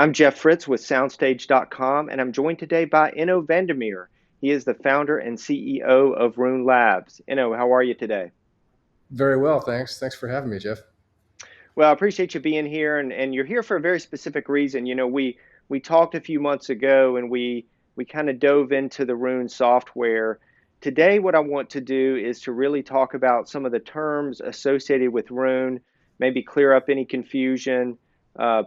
I'm Jeff Fritz with SoundStage.com, and I'm joined today by Enno Vandermeer. He is the founder and CEO of Roon Labs. Enno, how are you today? Very well, thanks. Thanks for having me, Jeff. Well, I appreciate you being here, and you're here for a very specific reason. We talked a few months ago, and we kind of dove into the Roon software. Today, what I want to do is to really talk about some of the terms associated with Roon, maybe clear up any confusion,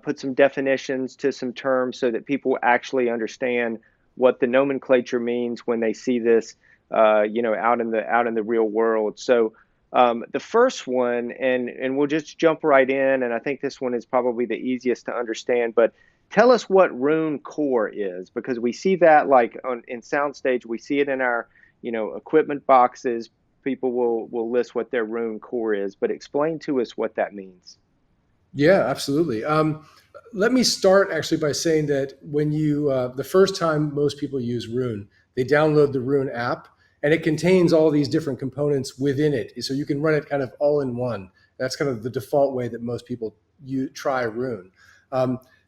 put some definitions to some terms so that people actually understand what the nomenclature means when they see this, out in the real world. So. The first one, and we'll just jump right in, and I think this one is probably the easiest to understand, but tell us what Roon Core is, because we see that in SoundStage, we see it in our, equipment boxes. People will list what their Roon Core is, but explain to us what that means. Yeah, absolutely. Let me start actually by saying that when the first time most people use Roon, they download the Roon app, and it contains all these different components within it. So you can run it kind of all in one. That's kind of the default way that most people try Roon.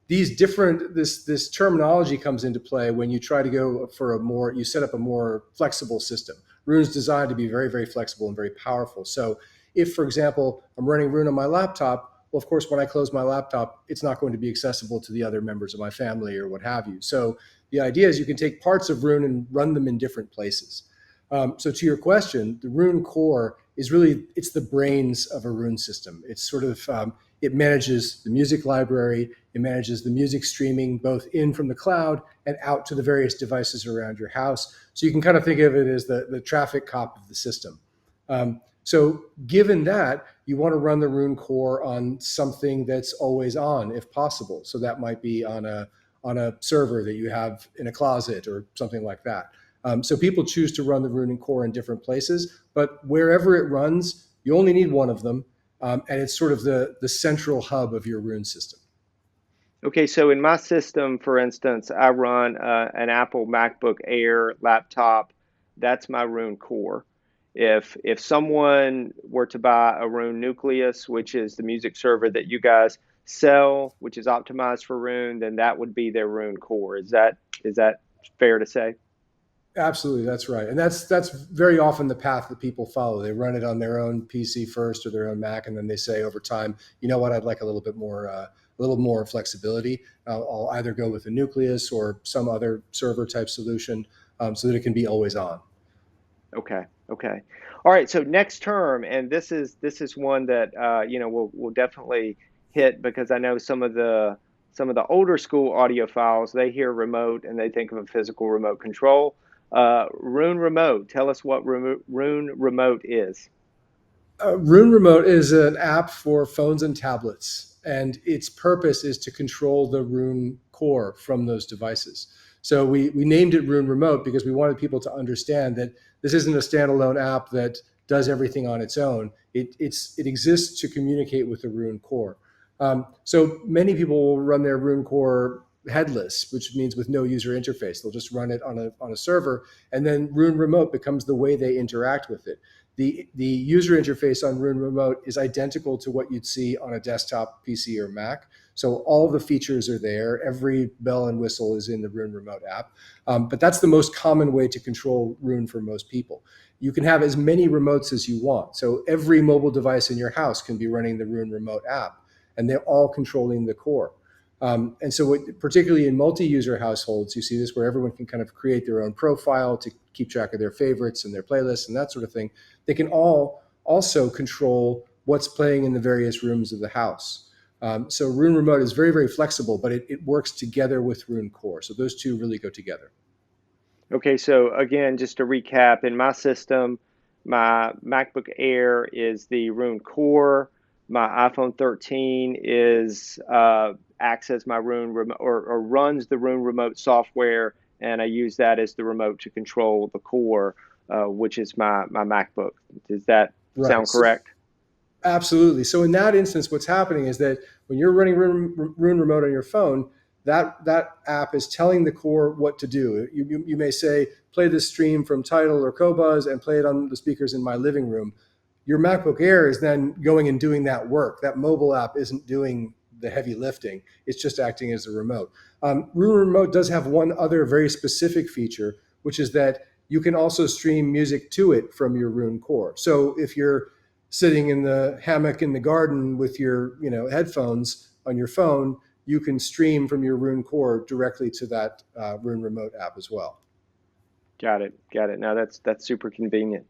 This terminology comes into play when you try to go for you set up a more flexible system. Roon's designed to be very, very flexible and very powerful. So if, for example, I'm running Roon on my laptop, well, of course, when I close my laptop, it's not going to be accessible to the other members of my family or what have you. So the idea is you can take parts of Roon and run them in different places. So to your question, the Roon Core is it's the brains of a Roon system. It's sort of, it manages the music library, it manages the music streaming both in from the cloud and out to the various devices around your house. So you can kind of think of it as the traffic cop of the system. So given that, you want to run the Roon Core on something that's always on if possible. So that might be on a server that you have in a closet or something like that. So people choose to run the Roon Core in different places, but wherever it runs, you only need one of them, and it's sort of the central hub of your Roon system. Okay, so in my system, for instance, I run an Apple MacBook Air laptop. That's my Roon Core. If someone were to buy a Roon Nucleus, which is the music server that you guys sell, which is optimized for Roon, then that would be their Roon Core. Is that fair to say? Absolutely, that's right, and that's very often the path that people follow. They run it on their own PC first or their own Mac, and then they say over time, you know what, I'd like a little more flexibility. I'll either go with a Nucleus or some other server type solution, so that it can be always on. Okay. Okay. All right. So next term, and this is one that we'll definitely hit, because I know some of the older school audiophiles, they hear remote and they think of a physical remote control. Roon Remote. Tell us what Roon Remote is. Roon Remote is an app for phones and tablets, and its purpose is to control the Roon Core from those devices. So we named it Roon Remote because we wanted people to understand that this isn't a standalone app that does everything on its own. It exists to communicate with the Roon Core. So many people will run their Roon Core headless, which means with no user interface. They'll just run it on a server, and then Roon Remote becomes the way they interact with it. The user interface on Roon Remote is identical to what you'd see on a desktop PC or Mac. So all the features are there. Every bell and whistle is in the Roon Remote app. But that's the most common way to control Roon for most people. You can have as many remotes as you want. So every mobile device in your house can be running the Roon Remote app, and they're all controlling the core. And so particularly in multi-user households, you see this where everyone can kind of create their own profile to keep track of their favorites and their playlists and that sort of thing. They can all also control what's playing in the various rooms of the house. So Roon Remote is very, very flexible, but it works together with Roon Core. So those two really go together. Okay, so again, just to recap, in my system, my MacBook Air is the Roon Core. My iPhone 13 acts as my Roon Remote, or runs the Roon Remote software, and I use that as the remote to control the core, which is my MacBook. Does that Right. sound correct? Absolutely. So in that instance, what's happening is that when you're running Roon Remote on your phone, that app is telling the core what to do. You may say, play this stream from Tidal or Qobuz and play it on the speakers in my living room. Your MacBook Air is then going and doing that work. That mobile app isn't doing the heavy lifting. It's just acting as a remote. Roon Remote does have one other very specific feature, which is that you can also stream music to it from your Roon Core. So if you're sitting in the hammock in the garden with your headphones on your phone, you can stream from your Roon Core directly to that Roon Remote app as well. Got it. Got it. Now that's super convenient.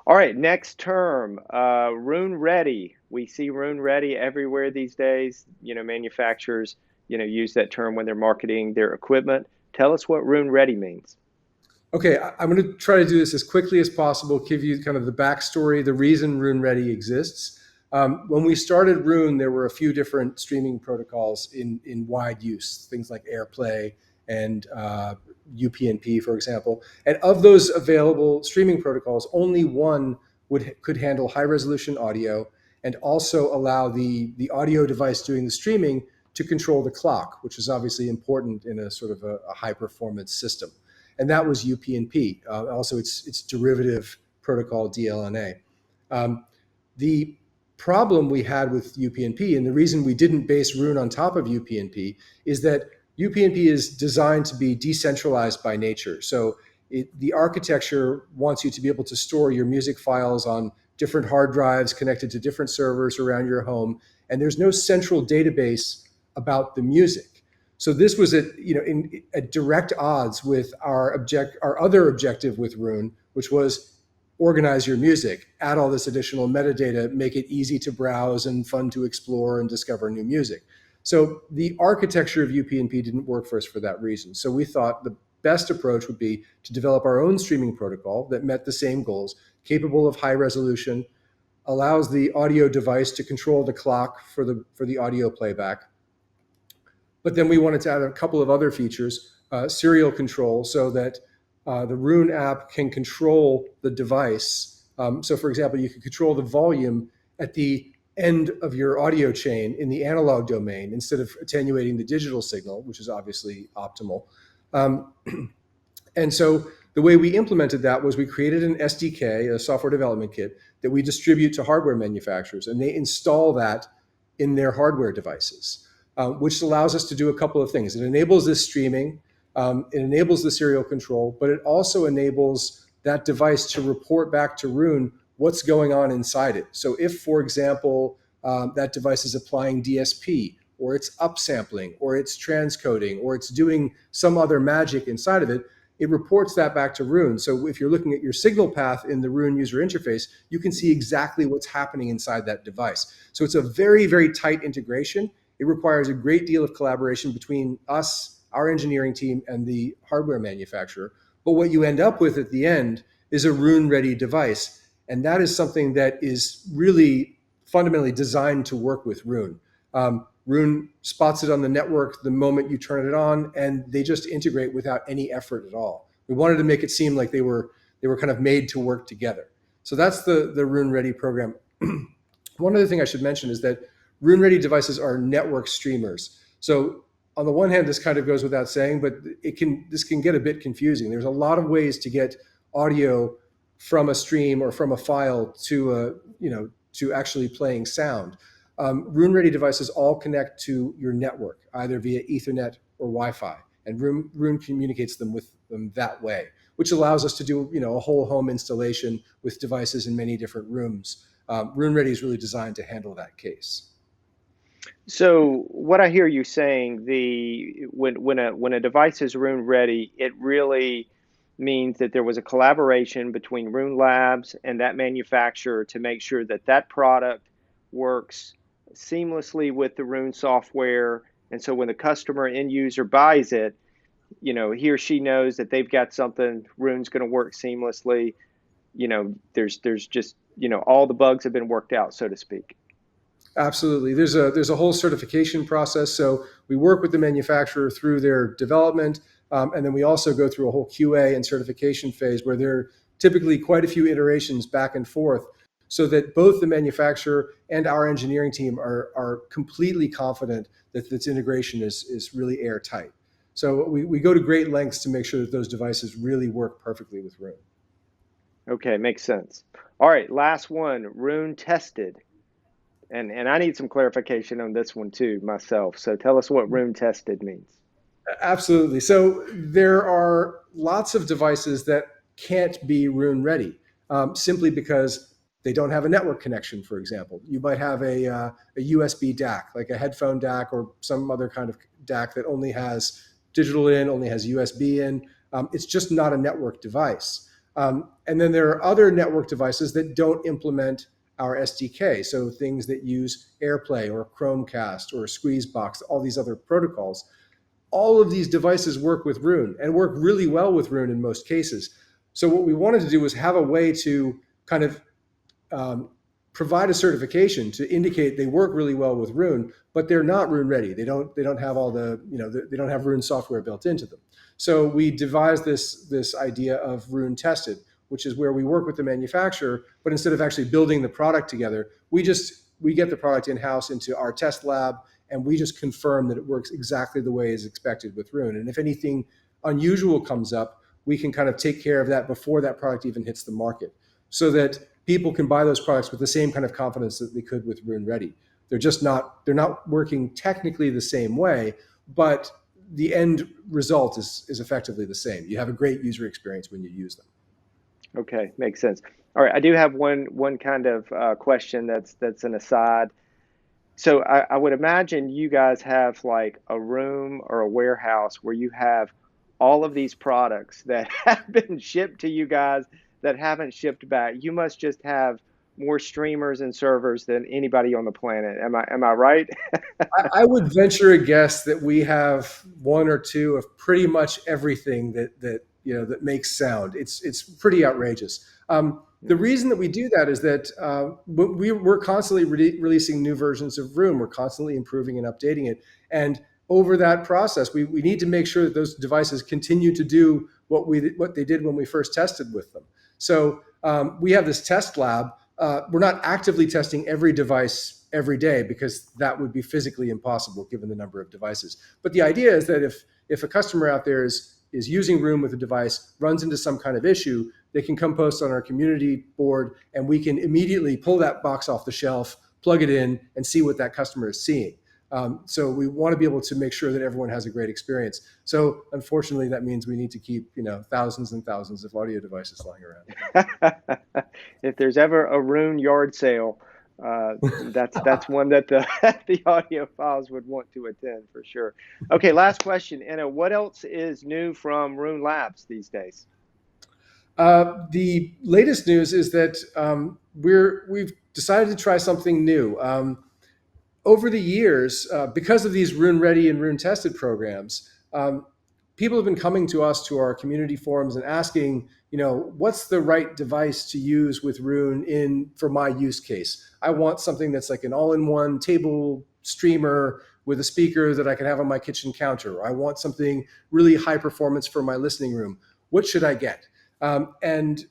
All right, next term, Roon Ready. We see Roon Ready everywhere these days. Manufacturers, use that term when they're marketing their equipment. Tell us what Roon Ready means. Okay, I'm going to try to do this as quickly as possible, give you kind of the backstory, the reason Roon Ready exists. When we started Roon, there were a few different streaming protocols in wide use, things like AirPlay and UPnP, for example. And of those available streaming protocols, only one could handle high resolution audio and also allow the audio device doing the streaming to control the clock, which is obviously important in a sort of a high performance system. And that was UPnP. Also, its derivative protocol, DLNA. The problem we had with UPnP, and the reason we didn't base Roon on top of UPnP, is that UPnP is designed to be decentralized by nature. So the architecture wants you to be able to store your music files on different hard drives connected to different servers around your home, and there's no central database about the music. So this was at direct odds with our other objective with Roon, which was organize your music, add all this additional metadata, make it easy to browse and fun to explore and discover new music. So the architecture of UPnP didn't work for us for that reason. So we thought the best approach would be to develop our own streaming protocol that met the same goals, capable of high resolution, allows the audio device to control the clock for the audio playback. But then we wanted to add a couple of other features, serial control, so that the Roon app can control the device. So for example, you can control the volume at the end of your audio chain in the analog domain instead of attenuating the digital signal, which is obviously optimal. And so the way we implemented that was we created an SDK, a software development kit, that we distribute to hardware manufacturers, and they install that in their hardware devices, which allows us to do a couple of things. It enables this streaming, it enables the serial control, but it also enables that device to report back to Roon what's going on inside it. So if, for example, that device is applying DSP, or it's upsampling, or it's transcoding, or it's doing some other magic inside of it, it reports that back to Roon. So if you're looking at your signal path in the Roon user interface, you can see exactly what's happening inside that device. So it's a very, very tight integration. It requires a great deal of collaboration between us, our engineering team, and the hardware manufacturer. But what you end up with at the end is a Roon-ready device. And that is something that is really fundamentally designed to work with Roon. Roon spots it on the network the moment you turn it on, and they just integrate without any effort at all. We wanted to make it seem like they were kind of made to work together. So that's the Roon Ready program. One other thing I should mention is that Roon Ready devices are network streamers. So on the one hand, this kind of goes without saying, but this can get a bit confusing. There's a lot of ways to get audio from a stream or from a file to actually playing sound. Roon Ready devices all connect to your network, either via Ethernet or Wi-Fi, and Roon communicates them with them that way, which allows us to do a whole home installation with devices in many different rooms. Roon Ready is really designed to handle that case. So what I hear you saying, when a device is Roon Ready, it really means that there was a collaboration between Roon Labs and that manufacturer to make sure that that product works seamlessly with the Roon software. And so when the customer end user buys it, he or she knows that they've got something, Roon's going to work seamlessly. There's just, all the bugs have been worked out, so to speak. Absolutely. There's a whole certification process. So we work with the manufacturer through their development, and then we also go through a whole QA and certification phase where there are typically quite a few iterations back and forth, so that both the manufacturer and our engineering team are completely confident that this integration is really airtight. So we go to great lengths to make sure that those devices really work perfectly with Roon. Okay, makes sense. All right, last one, Roon Tested. And I need some clarification on this one too myself. So tell us what Roon Tested means. Absolutely. So there are lots of devices that can't be Roon ready, simply because they don't have a network connection, for example. You might have a USB DAC, like a headphone DAC or some other kind of DAC that only has digital in, only has USB in. It's just not a network device. And then there are other network devices that don't implement our SDK. So things that use AirPlay or Chromecast or Squeezebox, all these other protocols. All of these devices work with Roon and work really well with Roon in most cases. So what we wanted to do was have a way to kind of um, provide a certification to indicate they work really well with Roon, but they're not Roon ready. They don't have all the, they don't have Roon software built into them. So we devised this idea of Roon Tested, which is where we work with the manufacturer, but instead of actually building the product together, we get the product in-house into our test lab, and we just confirm that it works exactly the way is expected with Roon. And if anything unusual comes up, we can kind of take care of that before that product even hits the market, so that people can buy those products with the same kind of confidence that they could with Roon Ready. They're not working technically the same way, but the end result is effectively the same. You have a great user experience when you use them. Okay, makes sense. All right, I do have one kind of question that's an aside. So I would imagine you guys have like a room or a warehouse where you have all of these products that have been shipped to you guys that haven't shipped back. You must just have more streamers and servers than anybody on the planet. Am I right? I would venture a guess that we have one or two of pretty much everything that makes sound. It's pretty outrageous. The Mhm. reason that we do that is that we're constantly releasing new versions of Room. We're constantly improving and updating it, and over that process, we need to make sure that those devices continue to do what they did when we first tested with them. So we have this test lab. We're not actively testing every device every day because that would be physically impossible given the number of devices. But the idea is that if a customer out there is using Room with a device, runs into some kind of issue, they can come post on our community board, and we can immediately pull that box off the shelf, plug it in, and see what that customer is seeing. So we want to be able to make sure that everyone has a great experience. So unfortunately, that means we need to keep thousands and thousands of audio devices lying around. If there's ever a Roon yard sale, that's one that the the audiophiles would want to attend for sure. Okay, last question, Enno. What else is new from Roon Labs these days? The latest news is that we've decided to try something new. Over the years, because of these Roon Ready and Roon Tested programs, people have been coming to us, to our community forums, and asking, what's the right device to use with Roon for my use case? I want something that's like an all-in-one table streamer with a speaker that I can have on my kitchen counter. Or I want something really high performance for my listening room. What should I get? And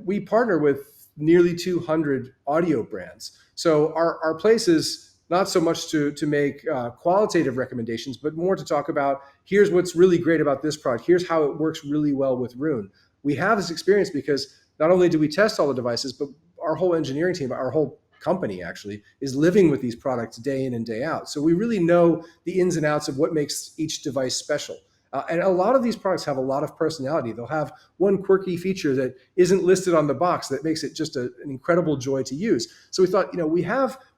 we partner with nearly 200 audio brands. So our place is not so much to make qualitative recommendations, but more to talk about, here's what's really great about this product. Here's how it works really well with Roon. We have this experience because not only do we test all the devices, but our whole engineering team, our whole company actually, is living with these products day in and day out. So we really know the ins and outs of what makes each device special. And a lot of these products have a lot of personality. They'll have one quirky feature that isn't listed on the box that makes it just an incredible joy to use. So we thought,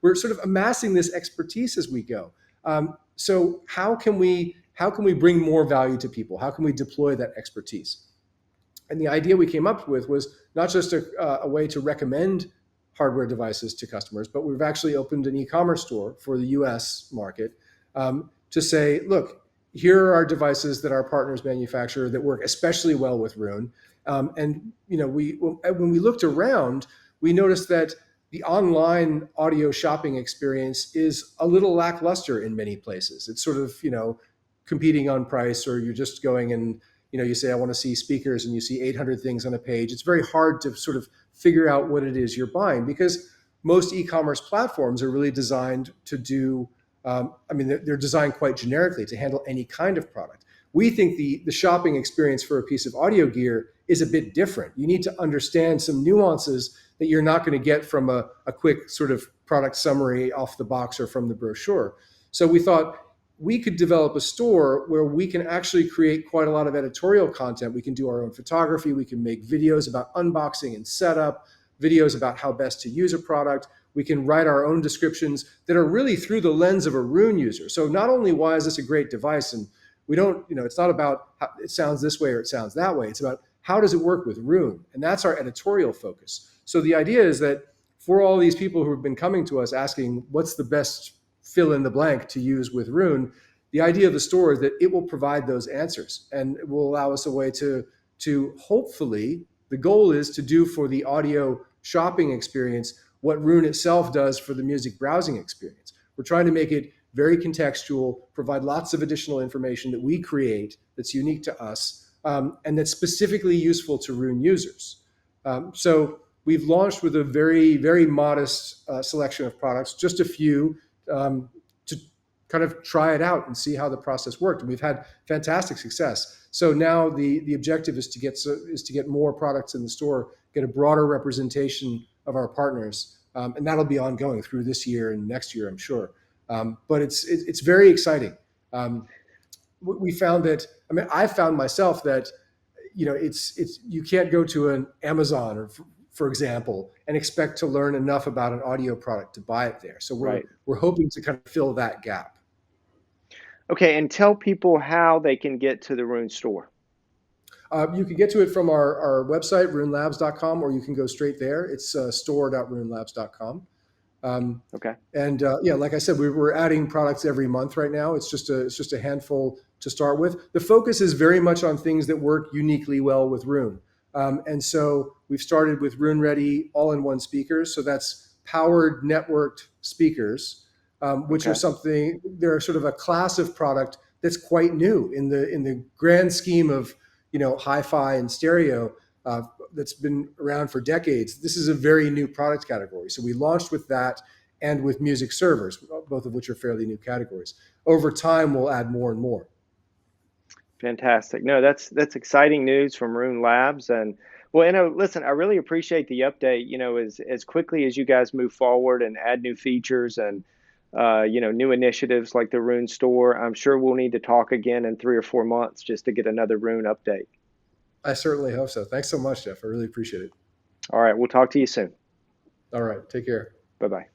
we're sort of amassing this expertise as we go. So how can we bring more value to people? How can we deploy that expertise? And the idea we came up with was not just a way to recommend hardware devices to customers, but we've actually opened an e-commerce store for the US market, to say, look, here are our devices that our partners manufacture that work especially well with Roon. And when we looked around, we noticed that the online audio shopping experience is a little lackluster in many places. It's sort of competing on price, or you're just going and you say, I want to see speakers, and you see 800 things on a page. It's very hard to sort of figure out what it is you're buying, because most e-commerce platforms are really designed to do they're designed quite generically to handle any kind of product. We think the shopping experience for a piece of audio gear is a bit different. You need to understand some nuances that you're not going to get from a quick sort of product summary off the box or from the brochure. So we thought we could develop a store where we can actually create quite a lot of editorial content. We can do our own photography. We can make videos about unboxing and setup, videos about how best to use a product. We can write our own descriptions that are really through the lens of a Roon user. So not only why is this a great device, and we don't, it's not about how it sounds this way or it sounds that way. It's about how does it work with Roon? And that's our editorial focus. So the idea is that for all these people who have been coming to us asking what's the best fill in the blank to use with Roon, the idea of the store is that it will provide those answers, and it will allow us a way to hopefully, the goal is to do for the audio shopping experience what Roon itself does for the music browsing experience. We're trying to make it very contextual, provide lots of additional information that we create that's unique to us, and that's specifically useful to Roon users. So we've launched with a very, very modest selection of products, just a few, to kind of try it out and see how the process worked. And we've had fantastic success. So now the objective is to get more products in the store, get a broader representation of our partners, and that'll be ongoing through this year and next year, I'm sure. But it's very exciting. We found that, I found myself that, it's you can't go to an Amazon or, for example, and expect to learn enough about an audio product to buy it there. So we're hoping to kind of fill that gap. Okay, and tell people how they can get to the Roon store. You can get to it from our website, roonlabs.com, or you can go straight there. It's store.roonlabs.com. Okay. And like I said, we're adding products every month right now. It's just a handful to start with. The focus is very much on things that work uniquely well with Roon. And so we've started with Roon Ready all-in-one speakers. So that's powered networked speakers, which are something, they're sort of a class of product that's quite new in the grand scheme of, hi-fi and stereo, that's been around for decades. This is a very new product category. So we launched with that and with music servers, both of which are fairly new categories. Over time, we'll add more and more. Fantastic. No, that's exciting news from Roon Labs. And well, Enno, listen, I really appreciate the update. As quickly as you guys move forward and add new features and new initiatives like the Roon store, I'm sure we'll need to talk again in 3 or 4 months just to get another Roon update. I certainly hope so. Thanks so much, Jeff. I really appreciate it. All right, we'll talk to you soon. All right, take care. Bye-bye.